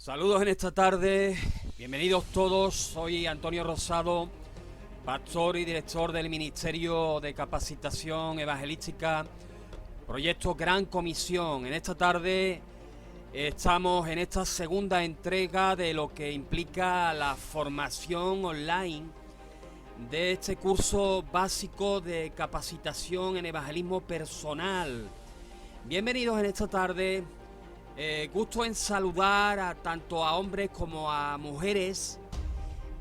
Saludos en esta tarde, bienvenidos todos, soy Antonio Rosado, pastor y director del Ministerio de Capacitación Evangelística, Proyecto Gran Comisión. En esta tarde estamos en esta segunda entrega de lo que implica la formación online de este curso básico de capacitación en evangelismo personal. Bienvenidos en esta tarde. Gusto en saludar a tanto a hombres como a mujeres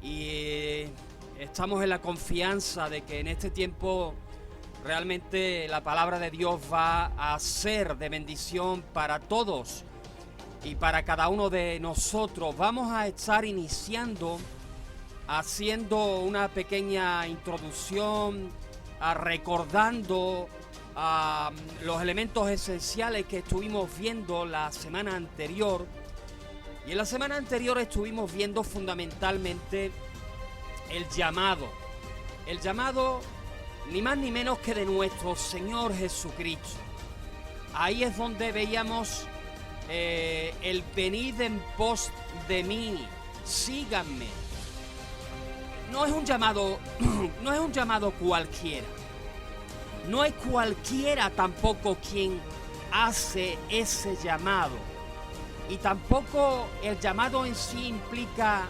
y estamos en la confianza de que en este tiempo realmente la palabra de Dios va a ser de bendición para todos y para cada uno de nosotros. Vamos a estar iniciando haciendo una pequeña introducción, recordando los elementos esenciales que estuvimos viendo la semana anterior. Y en la semana anterior estuvimos viendo fundamentalmente el llamado ni más ni menos que de nuestro Señor Jesucristo. Ahí es donde veíamos el venid en pos de mí, síganme. No es un llamado cualquiera. No es cualquiera tampoco quien hace ese llamado. Y tampoco el llamado en sí implica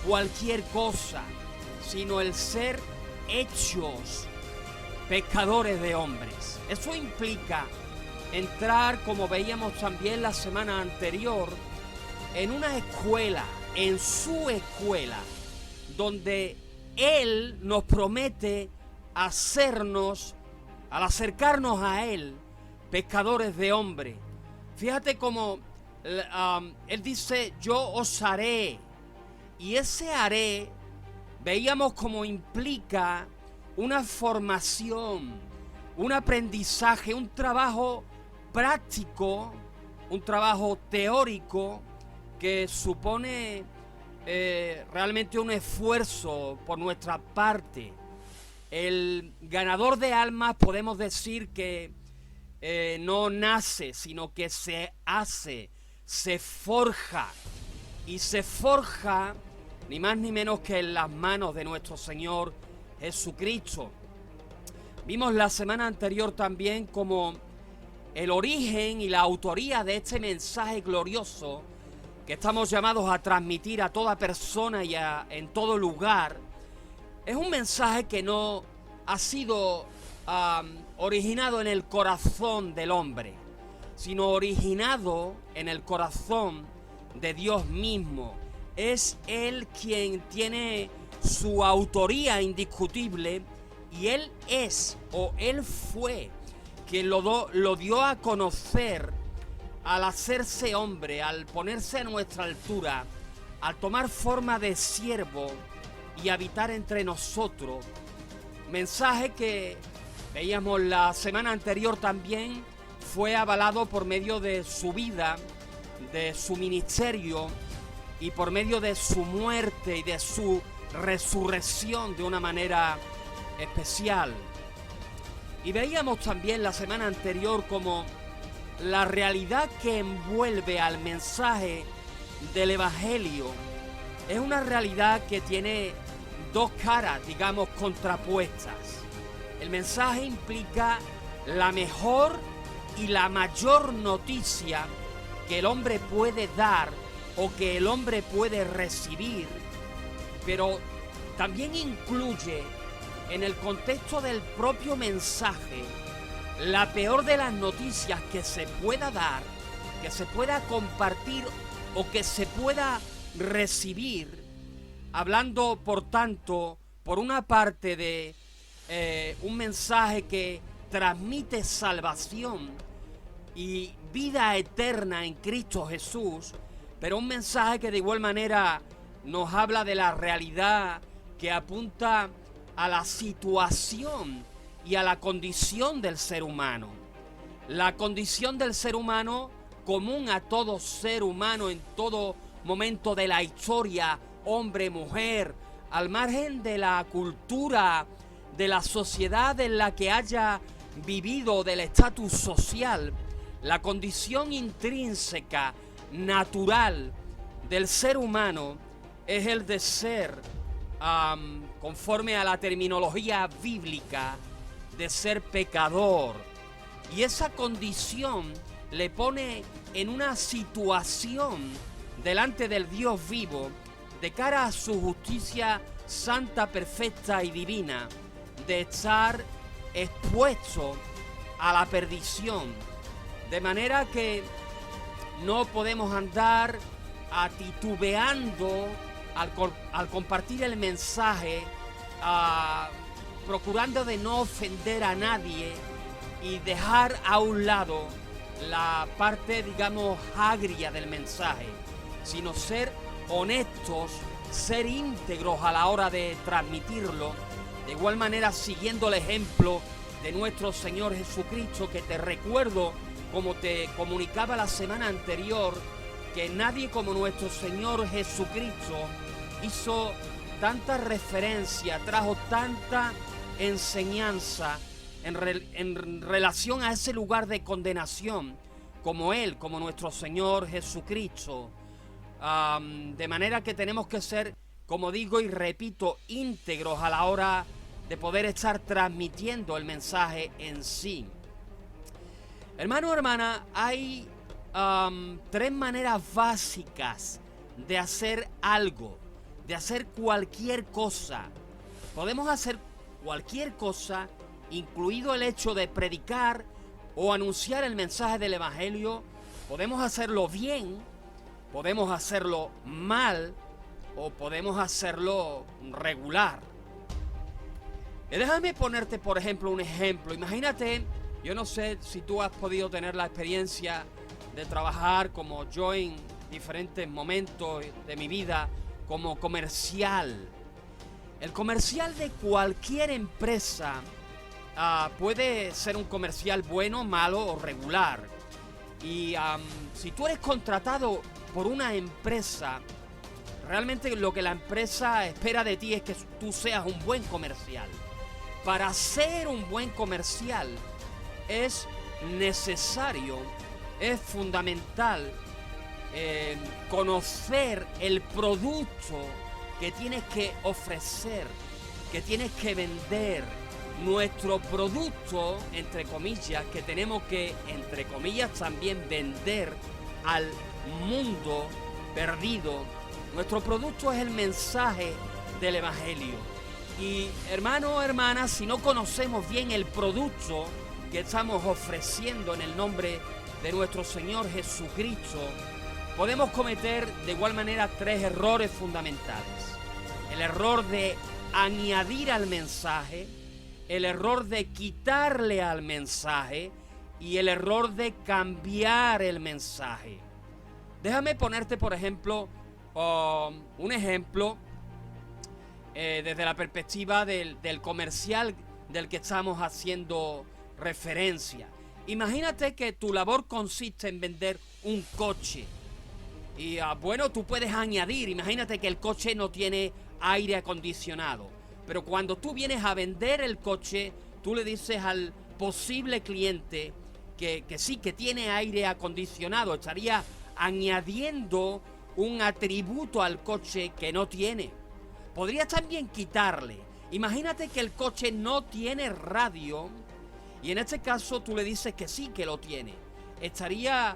cualquier cosa, sino el ser hechos pescadores de hombres. Eso implica entrar, como veíamos también la semana anterior, en una escuela, en su escuela, donde Él nos promete hacernos, al acercarnos a Él, pescadores de hombres. Fíjate cómo Él dice, yo os haré. Y ese haré, veíamos cómo implica una formación, un aprendizaje, un trabajo práctico, un trabajo teórico que supone realmente un esfuerzo por nuestra parte. El ganador de almas podemos decir que no nace, sino que se hace, se forja. Y se forja ni más ni menos que en las manos de nuestro Señor Jesucristo. Vimos la semana anterior también como el origen y la autoría de este mensaje glorioso que estamos llamados a transmitir a toda persona y en todo lugar. Es un mensaje que no ha sido originado en el corazón del hombre, sino originado en el corazón de Dios mismo. Es Él quien tiene su autoría indiscutible y Él es o Él fue quien lo dio a conocer al hacerse hombre, al ponerse a nuestra altura, al tomar forma de siervo y habitar entre nosotros. Mensaje que veíamos la semana anterior también fue avalado por medio de su vida, de su ministerio y por medio de su muerte y de su resurrección de una manera especial. Y veíamos también la semana anterior como la realidad que envuelve al mensaje del Evangelio es una realidad que tiene dos caras, digamos, contrapuestas. El mensaje implica la mejor y la mayor noticia que el hombre puede dar o que el hombre puede recibir, pero también incluye en el contexto del propio mensaje la peor de las noticias que se pueda dar, que se pueda compartir o que se pueda recibir, hablando por tanto por una parte de un mensaje que transmite salvación y vida eterna en Cristo Jesús, pero un mensaje que de igual manera nos habla de la realidad que apunta a la situación y a la condición del ser humano. La condición del ser humano común a todo ser humano en todo momento de la historia, hombre, mujer, al margen de la cultura, de la sociedad en la que haya vivido, del estatus social, la condición intrínseca, natural del ser humano es el de ser, conforme a la terminología bíblica, de ser pecador. Y esa condición le pone en una situación delante del Dios vivo, de cara a su justicia santa, perfecta y divina, de estar expuesto a la perdición. De manera que no podemos andar titubeando al compartir el mensaje, procurando de no ofender a nadie y dejar a un lado la parte, digamos, agria del mensaje, sino ser honestos, ser íntegros a la hora de transmitirlo, de igual manera siguiendo el ejemplo de nuestro Señor Jesucristo, que te recuerdo, como te comunicaba la semana anterior, que nadie como nuestro Señor Jesucristo hizo tanta referencia, trajo tanta enseñanza en relación a ese lugar de condenación como Él, como nuestro Señor Jesucristo. De manera que tenemos que ser, como digo y repito, íntegros a la hora de poder estar transmitiendo el mensaje en sí. Hermano o hermana, hay tres maneras básicas de hacer algo, de hacer cualquier cosa. Podemos hacer cualquier cosa, incluido el hecho de predicar o anunciar el mensaje del Evangelio. Podemos hacerlo bien, podemos hacerlo mal o podemos hacerlo regular. Déjame ponerte, por ejemplo, un ejemplo. Imagínate, yo no sé si tú has podido tener la experiencia de trabajar como yo en diferentes momentos de mi vida como comercial. El comercial de cualquier empresa puede ser un comercial bueno, malo o regular. Y si tú eres contratado por una empresa, realmente lo que la empresa espera de ti es que tú seas un buen comercial. Para ser un buen comercial es necesario, es fundamental conocer el producto que tienes que ofrecer, que tienes que vender. Nuestro producto, entre comillas, que tenemos que, entre comillas, también vender al mundo perdido. Nuestro producto es el mensaje del Evangelio. Y hermano o hermana, si no conocemos bien el producto que estamos ofreciendo en el nombre de nuestro Señor Jesucristo, podemos cometer de igual manera tres errores fundamentales. El error de añadir al mensaje, el error de quitarle al mensaje y el error de cambiar el mensaje. Déjame ponerte, por ejemplo, un ejemplo desde la perspectiva del comercial del que estamos haciendo referencia. Imagínate que tu labor consiste en vender un coche. Y bueno, tú puedes añadir, imagínate que el coche no tiene aire acondicionado. Pero cuando tú vienes a vender el coche, tú le dices al posible cliente que sí, que tiene aire acondicionado. Estaría añadiendo un atributo al coche que no tiene. Podrías también quitarle. Imagínate que el coche no tiene radio y en este caso tú le dices que sí, que lo tiene. Estarías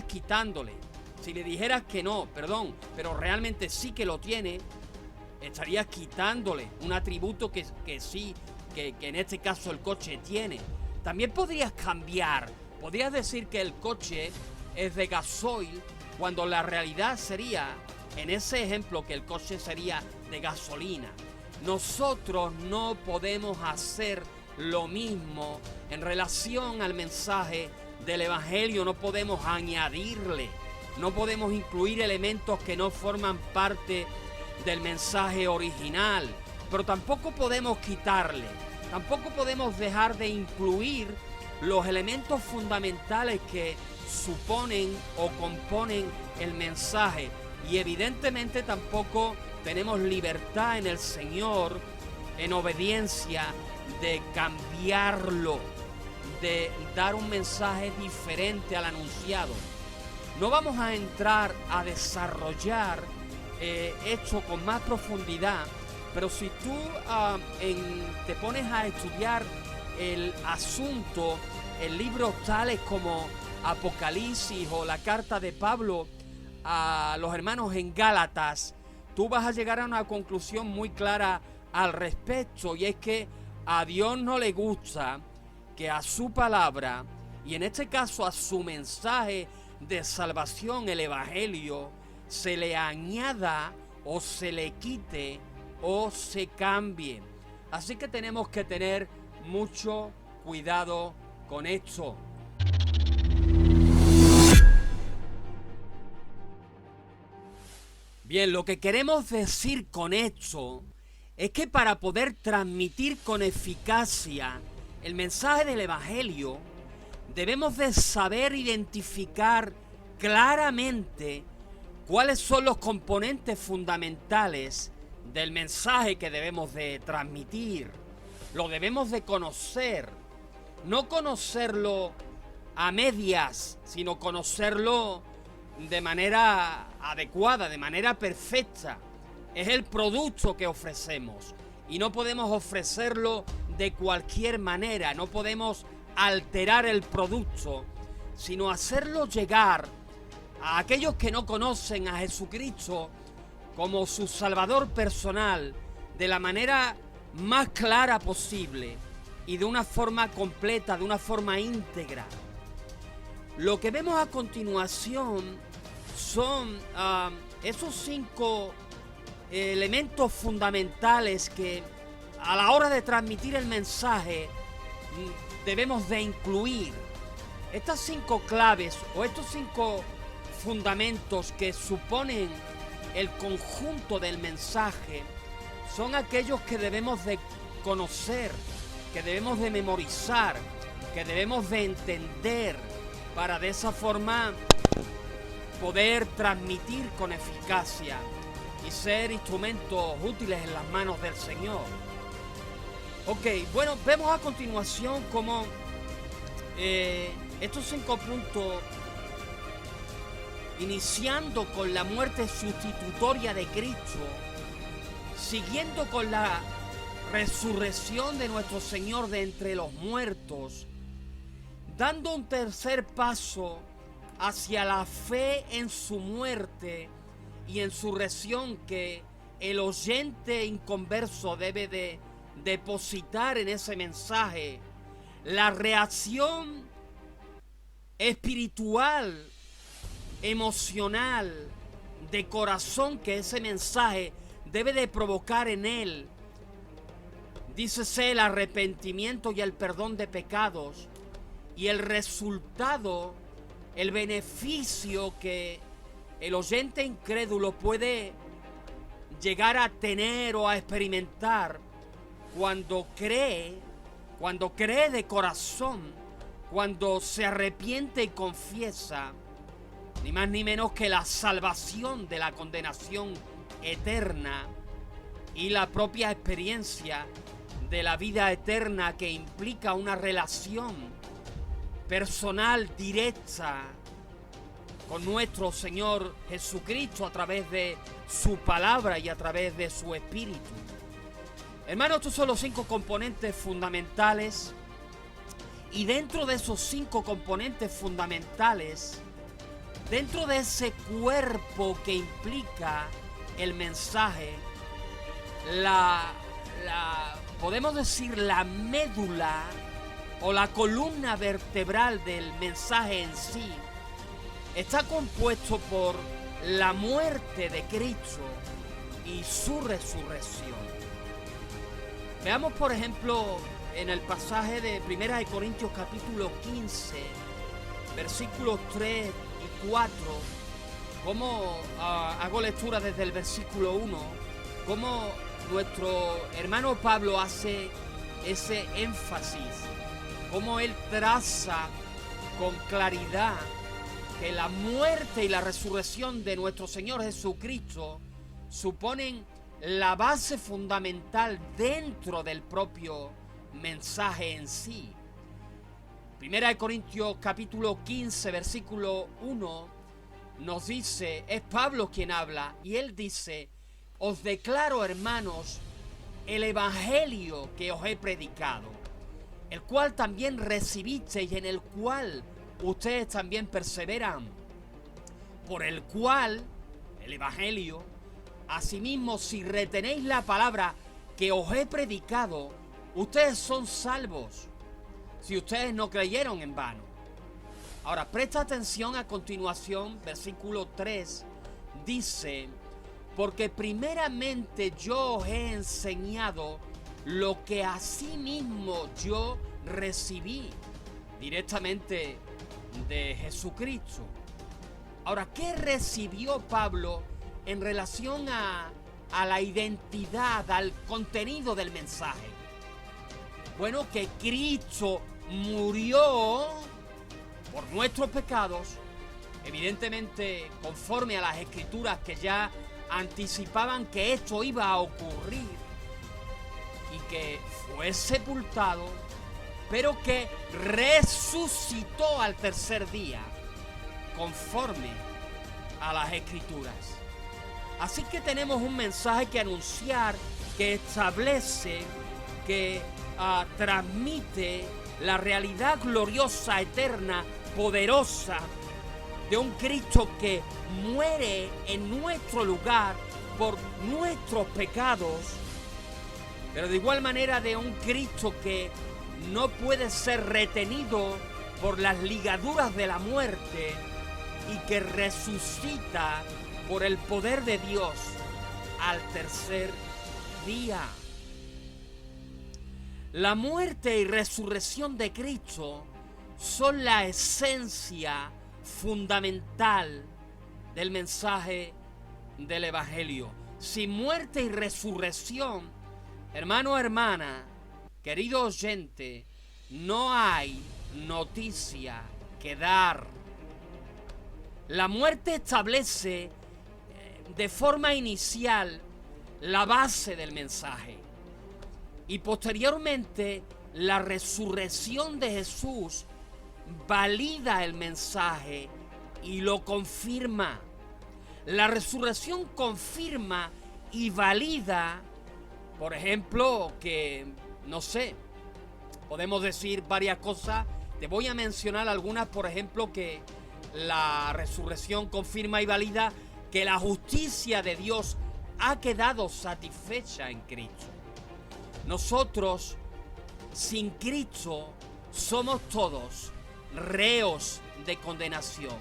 quitándole. Si le dijeras que no, perdón, pero realmente sí que lo tiene, estarías quitándole un atributo que sí, que en este caso el coche tiene. También podrías cambiar. Podrías decir que el coche es de gasoil cuando la realidad sería, en ese ejemplo, que el coche sería de gasolina. Nosotros no podemos hacer lo mismo en relación al mensaje del Evangelio. No podemos añadirle, no podemos incluir elementos que no forman parte del mensaje original, pero tampoco podemos quitarle, tampoco podemos dejar de incluir los elementos fundamentales que suponen o componen el mensaje. Y evidentemente tampoco tenemos libertad en el Señor, en obediencia, de cambiarlo, de dar un mensaje diferente al anunciado. No vamos a entrar a desarrollar esto con más profundidad, pero si tú te pones a estudiar el asunto, en libros tales como Apocalipsis o la carta de Pablo a los hermanos en Gálatas, tú vas a llegar a una conclusión muy clara al respecto, y es que a Dios no le gusta que a su palabra, y en este caso a su mensaje de salvación, el evangelio, se le añada o se le quite o se cambie. Así que tenemos que tener mucho cuidado con esto. Bien, lo que queremos decir con esto es que para poder transmitir con eficacia el mensaje del evangelio, debemos de saber identificar claramente cuáles son los componentes fundamentales del mensaje que debemos de transmitir. Lo debemos de conocer, no conocerlo a medias, sino conocerlo de manera adecuada, de manera perfecta. Es el producto que ofrecemos y no podemos ofrecerlo de cualquier manera, no podemos alterar el producto, sino hacerlo llegar a aquellos que no conocen a Jesucristo como su Salvador personal de la manera más clara posible y de una forma completa, de una forma íntegra. Lo que vemos a continuación son esos 5 elementos fundamentales que a la hora de transmitir el mensaje debemos de incluir. Estas 5 claves o estos 5 fundamentos que suponen el conjunto del mensaje son aquellos que debemos de conocer, que debemos de memorizar, que debemos de entender para de esa forma poder transmitir con eficacia y ser instrumentos útiles en las manos del Señor. Ok, bueno, vemos a continuación cómo estos 5 puntos, iniciando con la muerte sustitutoria de Cristo, siguiendo con la resurrección de nuestro Señor de entre los muertos, dando un tercer paso hacia la fe en su muerte y en su resurrección que el oyente inconverso debe de depositar en ese mensaje, la reacción espiritual, emocional, de corazón que ese mensaje debe de provocar en él. Dícese el arrepentimiento y el perdón de pecados, y el resultado, el beneficio que el oyente incrédulo puede llegar a tener o a experimentar cuando cree de corazón, cuando se arrepiente y confiesa, ni más ni menos que la salvación de la condenación eterna y la propia experiencia de la vida eterna, que implica una relación personal directa con nuestro Señor Jesucristo a través de su palabra y a través de su Espíritu. Hermanos, estos son los 5 componentes fundamentales, y dentro de esos 5 componentes fundamentales, dentro de ese cuerpo que implica el mensaje, podemos decir la médula o la columna vertebral del mensaje en sí, está compuesto por la muerte de Cristo y su resurrección. Veamos, por ejemplo, en el pasaje de 1 Corintios capítulo 15, versículos 3 y 4, como hago lectura desde el versículo 1, como nuestro hermano Pablo hace ese énfasis, como él traza con claridad que la muerte y la resurrección de nuestro Señor Jesucristo suponen la base fundamental dentro del propio mensaje en sí. 1 Corintios capítulo 15, versículo 1, nos dice, es Pablo quien habla, y él dice: os declaro, hermanos, el evangelio que os he predicado, el cual también recibisteis, y en el cual ustedes también perseveran, por el cual, el evangelio, asimismo, si retenéis la palabra que os he predicado, ustedes son salvos, si ustedes no creyeron en vano. Ahora, presta atención a continuación, versículo 3, dice: porque primeramente yo os he enseñado lo que asimismo yo recibí directamente de Jesucristo. Ahora, ¿qué recibió Pablo en relación a la identidad, al contenido del mensaje? Bueno, que Cristo murió por nuestros pecados, evidentemente conforme a las escrituras que ya anticipaban que esto iba a ocurrir, y que fue sepultado, pero que resucitó al tercer día, conforme a las escrituras. Así que tenemos un mensaje que anunciar, que establece, que transmite la realidad gloriosa, eterna, poderosa de un Cristo que muere en nuestro lugar por nuestros pecados, pero de igual manera de un Cristo que no puede ser retenido por las ligaduras de la muerte y que resucita por el poder de Dios al tercer día. La muerte y resurrección de Cristo son la esencia fundamental del mensaje del Evangelio. Sin muerte y resurrección, hermano, hermana, querido oyente, no hay noticia que dar. La muerte establece de forma inicial la base del mensaje, y posteriormente la resurrección de Jesús valida el mensaje y lo confirma. La resurrección confirma y valida, por ejemplo, que, no sé, podemos decir varias cosas. Te voy a mencionar algunas, por ejemplo, que la resurrección confirma y valida que la justicia de Dios ha quedado satisfecha en Cristo. Nosotros, sin Cristo, somos todos reos de condenación.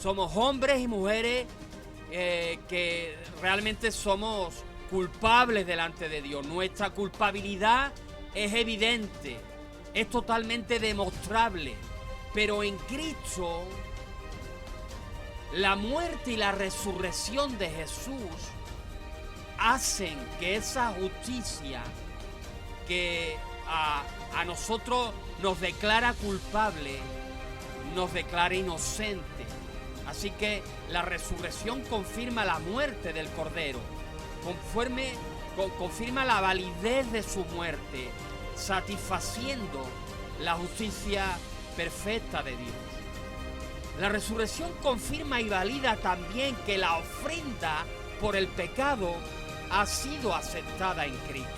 Somos hombres y mujeres que realmente somos culpables delante de Dios. Nuestra culpabilidad es evidente, es totalmente demostrable, pero en Cristo la muerte y la resurrección de Jesús hacen que esa justicia que a nosotros nos declara culpable, nos declara inocente. Así que la resurrección confirma la muerte del Cordero, confirma la validez de su muerte, satisfaciendo la justicia perfecta de Dios. La resurrección confirma y valida también que la ofrenda por el pecado ha sido aceptada en Cristo.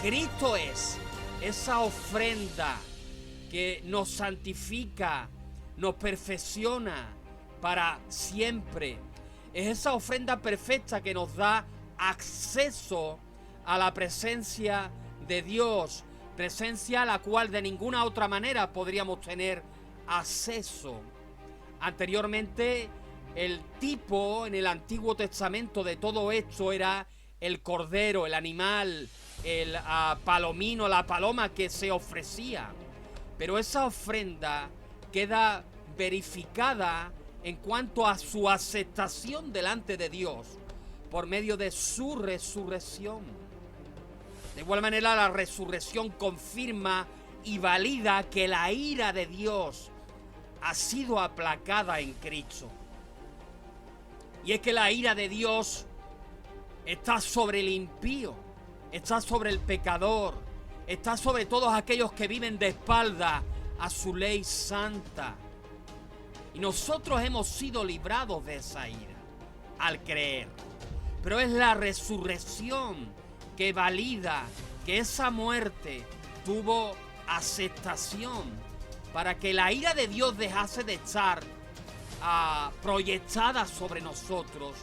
Cristo es esa ofrenda que nos santifica, nos perfecciona para siempre. Es esa ofrenda perfecta que nos da acceso a la presencia de Dios, presencia a la cual de ninguna otra manera podríamos tener acceso. Anteriormente, el tipo en el Antiguo Testamento de todo esto era el cordero, el animal, el palomino, la paloma que se ofrecía. Pero esa ofrenda queda verificada en cuanto a su aceptación delante de Dios por medio de su resurrección. De igual manera, la resurrección confirma y valida que la ira de Dios ha sido aplacada en Cristo. Y es que la ira de Dios está sobre el impío, está sobre el pecador, está sobre todos aquellos que viven de espalda a su ley santa. Y nosotros hemos sido librados de esa ira al creer. Pero es la resurrección que valida que esa muerte tuvo aceptación para que la ira de Dios dejase de estar proyectada sobre nosotros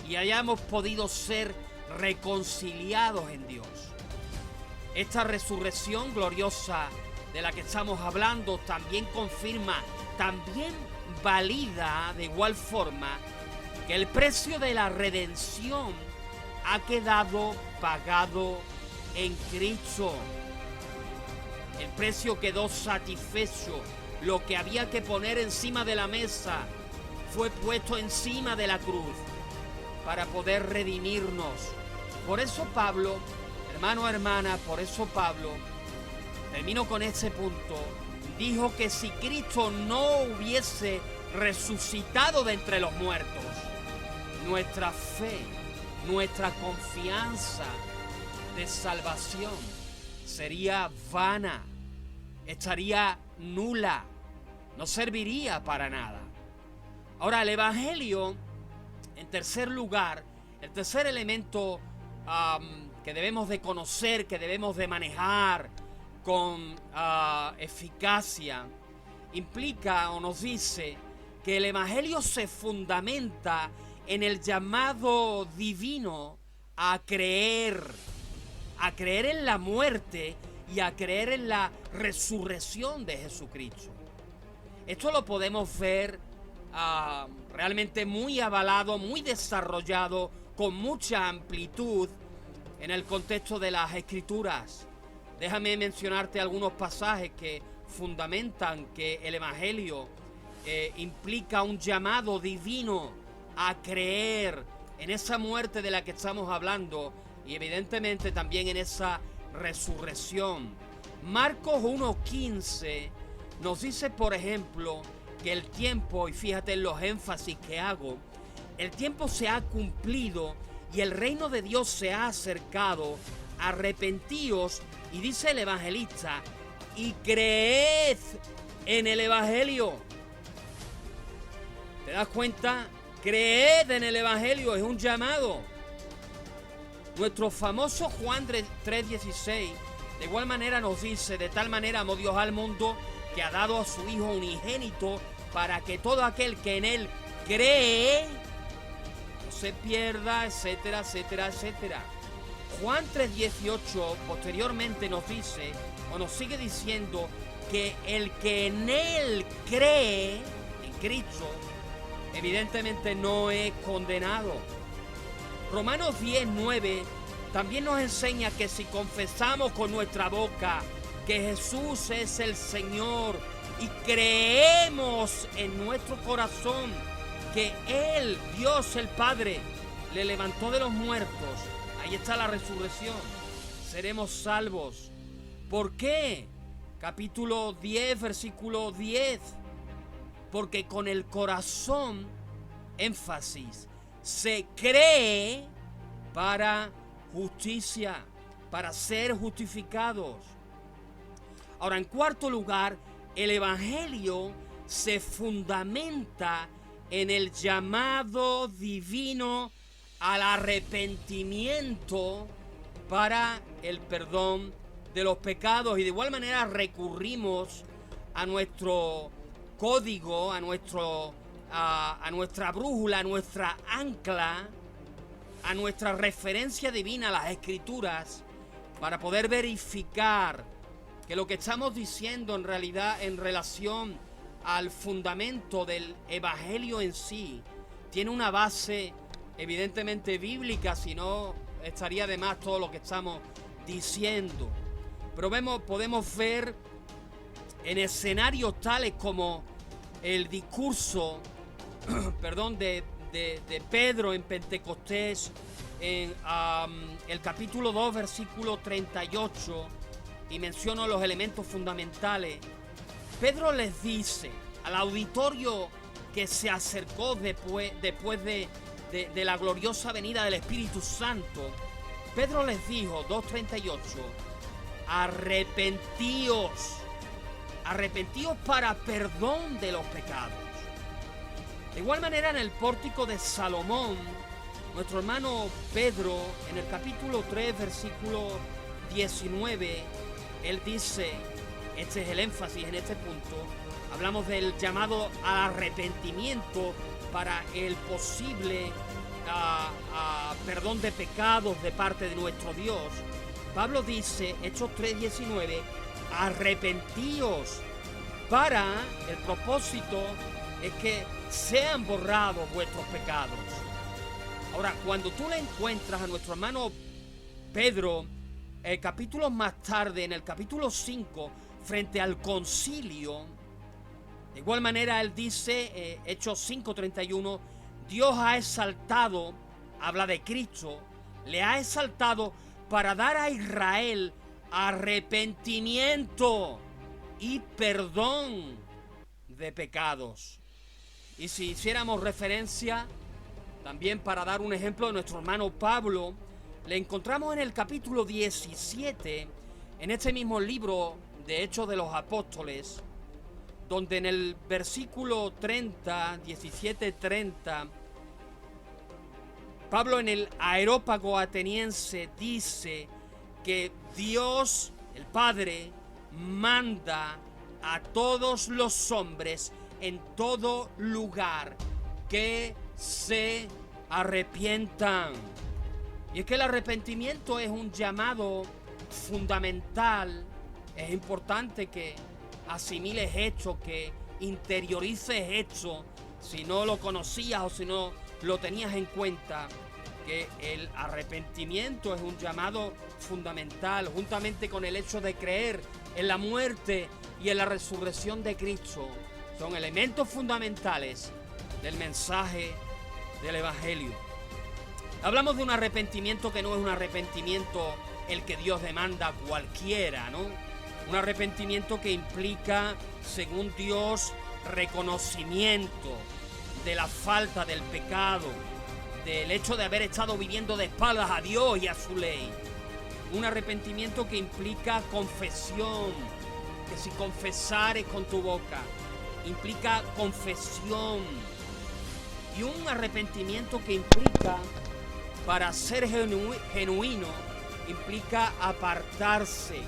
y hayamos podido ser reconciliados en Dios. Esta resurrección gloriosa de la que estamos hablando también confirma, también valida de igual forma que el precio de la redención ha quedado pagado en Cristo. El precio quedó satisfecho. Lo que había que poner encima de la mesa fue puesto encima de la cruz para poder redimirnos. Por eso Pablo, hermano, hermana, por eso Pablo, termino con este punto, dijo que si Cristo no hubiese resucitado de entre los muertos, nuestra fe, nuestra confianza de salvación sería vana, estaría nula, no serviría para nada. Ahora, el Evangelio, en tercer lugar, el tercer elemento que debemos de conocer, que debemos de manejar con eficacia, implica o nos dice que el Evangelio se fundamenta en el llamado divino a creer en la muerte y a creer en la resurrección de Jesucristo. Esto lo podemos ver realmente muy avalado, muy desarrollado, con mucha amplitud en el contexto de las Escrituras. Déjame mencionarte algunos pasajes que fundamentan que el Evangelio implica un llamado divino a creer en esa muerte de la que estamos hablando y evidentemente también en esa resurrección. Marcos 1:15 nos dice, por ejemplo, que el tiempo, y fíjate en los énfasis que hago, el tiempo se ha cumplido y el reino de Dios se ha acercado. Arrepentíos, y dice el evangelista, y creed en el Evangelio. ¿Te das cuenta? Creed en el Evangelio, es un llamado. Nuestro famoso Juan 3:16 de igual manera nos dice: de tal manera amó Dios al mundo que ha dado a su Hijo unigénito para que todo aquel que en él cree no se pierda, etcétera, etcétera, etcétera. Juan 3:18 posteriormente nos dice, o nos sigue diciendo, que el que en él cree, en Cristo, evidentemente no es condenado. Romanos 10:9 también nos enseña que si confesamos con nuestra boca que Jesús es el Señor y creemos en nuestro corazón que Él, Dios el Padre, le levantó de los muertos, ahí está la resurrección, seremos salvos. ¿Por qué? Capítulo 10, versículo 10. Porque con el corazón, énfasis, se cree para justicia, para ser justificados. Ahora, en cuarto lugar, el Evangelio se fundamenta en el llamado divino al arrepentimiento para el perdón de los pecados. Y de igual manera recurrimos a nuestro código, a nuestra brújula, a nuestra ancla, a nuestra referencia divina, a las Escrituras, para poder verificar que lo que estamos diciendo en realidad en relación al fundamento del Evangelio en sí tiene una base evidentemente bíblica, si no estaría de más todo lo que estamos diciendo. Pero podemos ver en escenarios tales como el discurso de Pedro en Pentecostés, en el capítulo 2, versículo 38, y menciono los elementos fundamentales. Pedro les dice al auditorio que se acercó después de la gloriosa venida del Espíritu Santo, Pedro les dijo, 2:38, arrepentíos para perdón de los pecados. De igual manera, en el pórtico de Salomón, nuestro hermano Pedro, en el capítulo 3, versículo 19, él dice, este es el énfasis en este punto, hablamos del llamado al arrepentimiento para el posible perdón de pecados de parte de nuestro Dios. Pablo dice, Hechos 3:19, arrepentíos, para el propósito es que sean borrados vuestros pecados. Ahora, cuando tú le encuentras a nuestro hermano Pedro, capítulos más tarde, en el capítulo 5, frente al concilio, de igual manera él dice, Hechos 5:31, Dios ha exaltado, habla de Cristo, le ha exaltado para dar a Israel arrepentimiento y perdón de pecados. Y si hiciéramos referencia, también para dar un ejemplo de nuestro hermano Pablo, le encontramos en el capítulo 17, en este mismo libro de Hechos de los Apóstoles, donde en el versículo 30, 17:30, Pablo en el Areópago ateniense dice que Dios, el Padre, manda a todos los hombres en todo lugar que se arrepientan. Y es que el arrepentimiento es un llamado fundamental. Es importante que asimiles esto, que interiorices esto, si no lo conocías o si no lo tenías en cuenta, que el arrepentimiento es un llamado fundamental, juntamente con el hecho de creer en la muerte y en la resurrección de Cristo. Son elementos fundamentales del mensaje del Evangelio. Hablamos de un arrepentimiento que no es un arrepentimiento el que Dios demanda a cualquiera, ¿no? Un arrepentimiento que implica, según Dios, reconocimiento de la falta del pecado, del hecho de haber estado viviendo de espaldas a Dios y a su ley. Un arrepentimiento que implica confesión, que si confesares con tu boca, implica confesión. Y un arrepentimiento que implica, para ser genuino, implica apartarse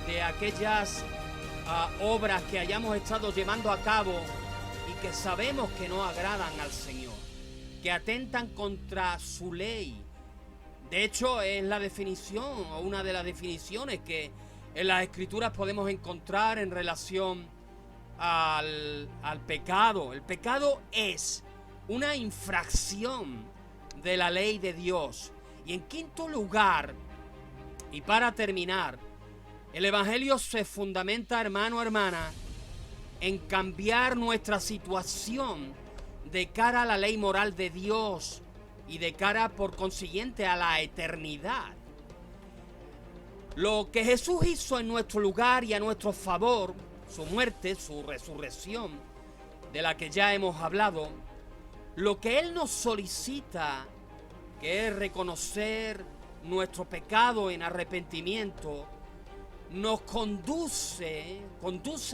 de aquellas obras que hayamos estado llevando a cabo y que sabemos que no agradan al Señor, que atentan contra su ley. De hecho, es la definición o una de las definiciones que en las Escrituras podemos encontrar en relación al pecado. El pecado es una infracción de la ley de Dios. Y en quinto lugar, y para terminar, el Evangelio se fundamenta, hermano, hermana, en cambiar nuestra situación de cara a la ley moral de Dios y de cara, por consiguiente, a la eternidad. Lo que Jesús hizo en nuestro lugar y a nuestro favor, su muerte, su resurrección, de la que ya hemos hablado, lo que Él nos solicita, que es reconocer nuestro pecado en arrepentimiento, nos conduce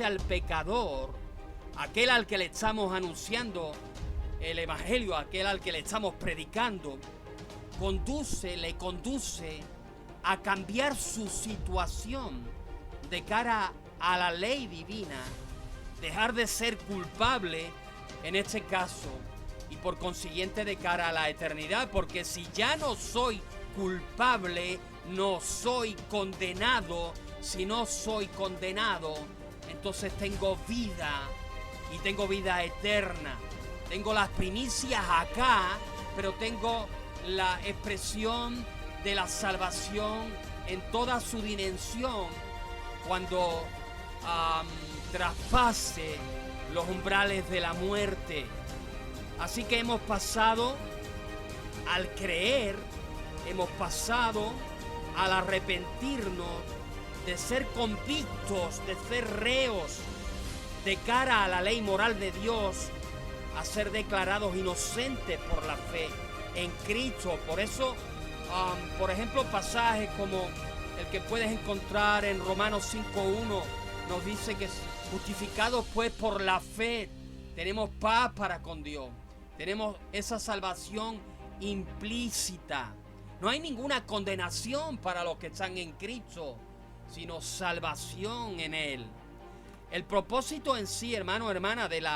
al pecador, aquel al que le estamos anunciando el Evangelio, aquel al que le estamos predicando, le conduce a cambiar su situación de cara a la ley divina, dejar de ser culpable en este caso y por consiguiente de cara a la eternidad, porque si ya no soy culpable, no soy condenado. Si no soy condenado, entonces tengo vida y tengo vida eterna. Tengo las primicias acá, pero tengo la expresión de la salvación en toda su dimensión cuando traspase los umbrales de la muerte. Así que hemos pasado al creer, hemos pasado al arrepentirnos, de ser convictos, de ser reos de cara a la ley moral de Dios, a ser declarados inocentes por la fe en Cristo. Por eso, por ejemplo, pasajes como el que puedes encontrar en Romanos 5:1 nos dice que justificados pues por la fe tenemos paz para con Dios, tenemos esa salvación implícita. No hay ninguna condenación para los que están en Cristo, sino salvación en Él. El propósito en sí, hermano, hermana, del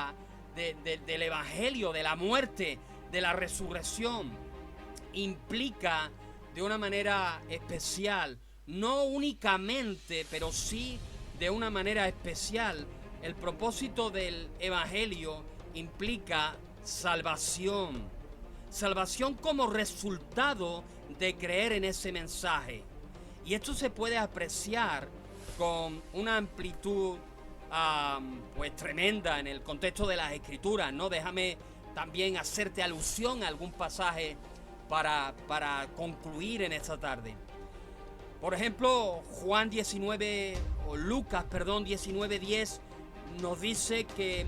Evangelio, de la muerte, de la resurrección, implica de una manera especial, no únicamente, pero sí de una manera especial. El propósito del Evangelio implica salvación. Salvación como resultado de creer en ese mensaje. Y esto se puede apreciar con una amplitud pues tremenda en el contexto de las Escrituras, ¿no? Déjame también hacerte alusión a algún pasaje para concluir en esta tarde. Por ejemplo, Lucas 19:10 nos dice que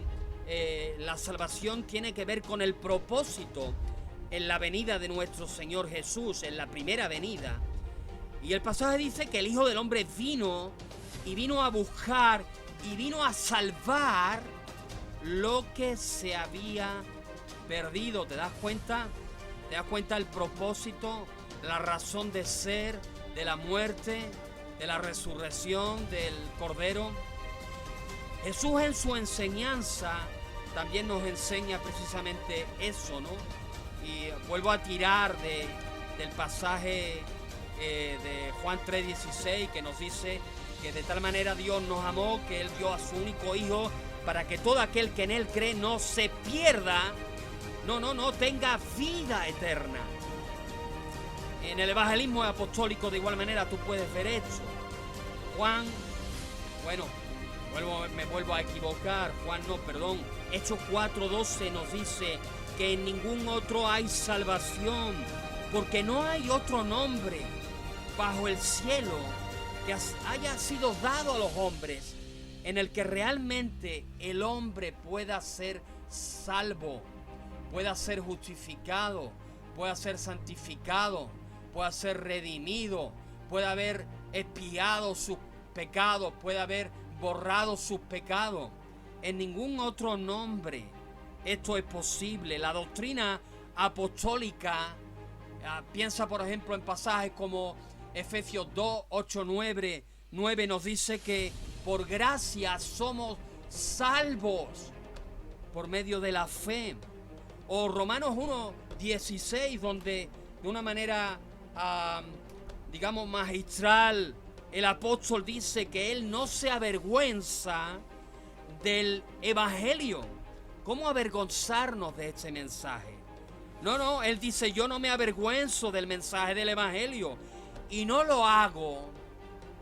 la salvación tiene que ver con el propósito en la venida de nuestro Señor Jesús, en la primera venida. Y el pasaje dice que el Hijo del Hombre vino a buscar y vino a salvar lo que se había perdido. ¿Te das cuenta? ¿Te das cuenta el propósito, la razón de ser, de la muerte, de la resurrección del Cordero? Jesús en su enseñanza también nos enseña precisamente eso, ¿no? Y vuelvo a tirar del pasaje de Juan 3:16, que nos dice que de tal manera Dios nos amó que Él dio a su único Hijo para que todo aquel que en Él cree no se pierda, no tenga vida eterna. En el evangelismo apostólico de igual manera tú puedes ver esto. Me vuelvo a equivocar. Hechos 4:12 nos dice que en ningún otro hay salvación, porque no hay otro nombre bajo el cielo que haya sido dado a los hombres en el que realmente el hombre pueda ser salvo, pueda ser justificado, pueda ser santificado, pueda ser redimido, pueda haber expiado sus pecados, pueda haber borrado sus pecados. En ningún otro nombre esto es posible. La doctrina apostólica piensa, por ejemplo, en pasajes como Efesios 2:8-9 nos dice que por gracia somos salvos por medio de la fe. O Romanos 1:16, donde de una manera magistral el apóstol dice que él no se avergüenza del evangelio. ¿Cómo avergonzarnos de este mensaje? No, él dice: yo no me avergüenzo del mensaje del evangelio. Y no lo hago,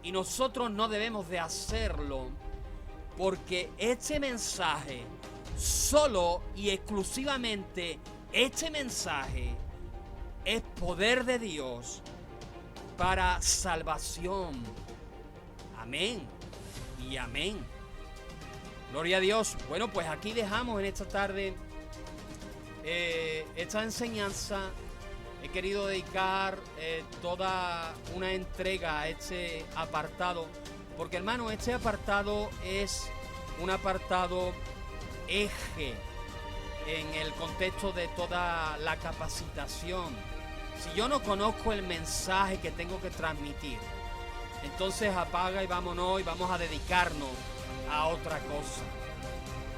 y nosotros no debemos de hacerlo, porque este mensaje, solo y exclusivamente este mensaje, es poder de Dios para salvación. Amén y amén. Gloria a Dios. Bueno, pues aquí dejamos en esta tarde esta enseñanza. He querido dedicar toda una entrega a este apartado, porque, hermano, este apartado es un apartado eje en el contexto de toda la capacitación. Si yo no conozco el mensaje que tengo que transmitir, entonces apaga y vámonos y vamos a dedicarnos a otra cosa.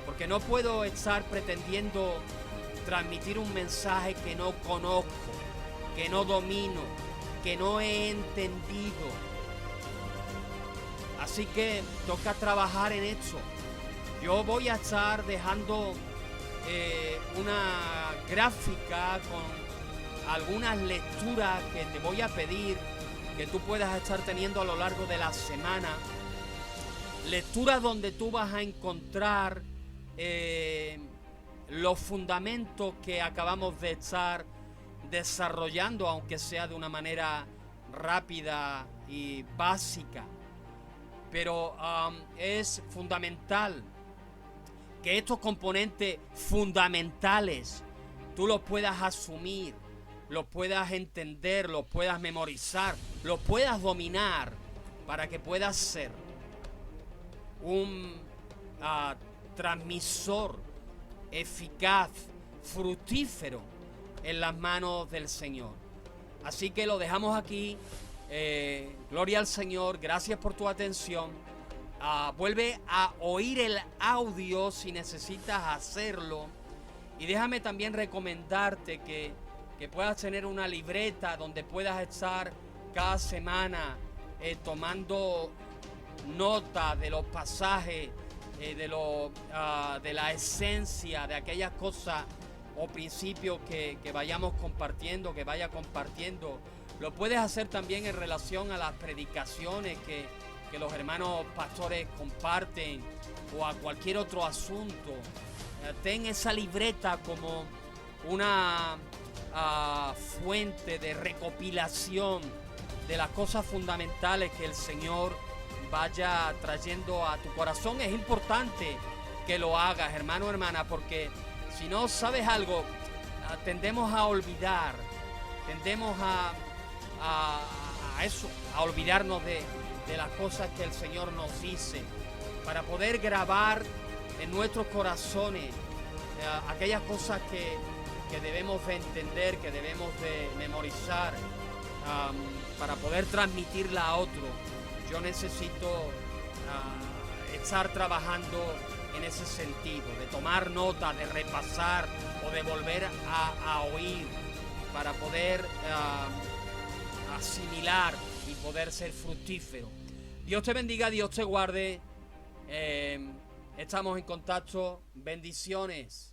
Porque no puedo estar pretendiendo transmitir un mensaje que no conozco, que no domino, que no he entendido. Así que toca trabajar en eso. Yo voy a estar dejando una gráfica con algunas lecturas que te voy a pedir que tú puedas estar teniendo a lo largo de la semana. Lecturas donde tú vas a encontrar los fundamentos que acabamos de estar desarrollando, aunque sea de una manera rápida y básica. Pero es fundamental que estos componentes fundamentales tú los puedas asumir, los puedas entender, los puedas memorizar, los puedas dominar, para que puedas ser un transmisor eficaz, fructífero en las manos del Señor. Así que lo dejamos aquí. Gloria al Señor, gracias por tu atención. Vuelve a oír el audio si necesitas hacerlo. Y déjame también recomendarte que puedas tener una libreta donde puedas estar cada semana tomando nota de los pasajes, de la esencia, de aquellas cosas o principios que vayamos compartiendo, que vaya compartiendo. Lo puedes hacer también en relación a las predicaciones que los hermanos pastores comparten o a cualquier otro asunto. Ten esa libreta como una fuente de recopilación de las cosas fundamentales que el Señor vaya trayendo a tu corazón. Es importante que lo hagas, hermano o hermana, porque si no sabes algo, tendemos a olvidar, tendemos a olvidarnos de las cosas que el Señor nos dice, para poder grabar en nuestros corazones aquellas cosas que debemos de entender, que debemos de memorizar, para poder transmitirla a otro. Yo necesito estar trabajando en ese sentido, de tomar nota, de repasar o de volver a oír, para poder asimilar y poder ser fructífero. Dios te bendiga, Dios te guarde. Estamos en contacto. Bendiciones.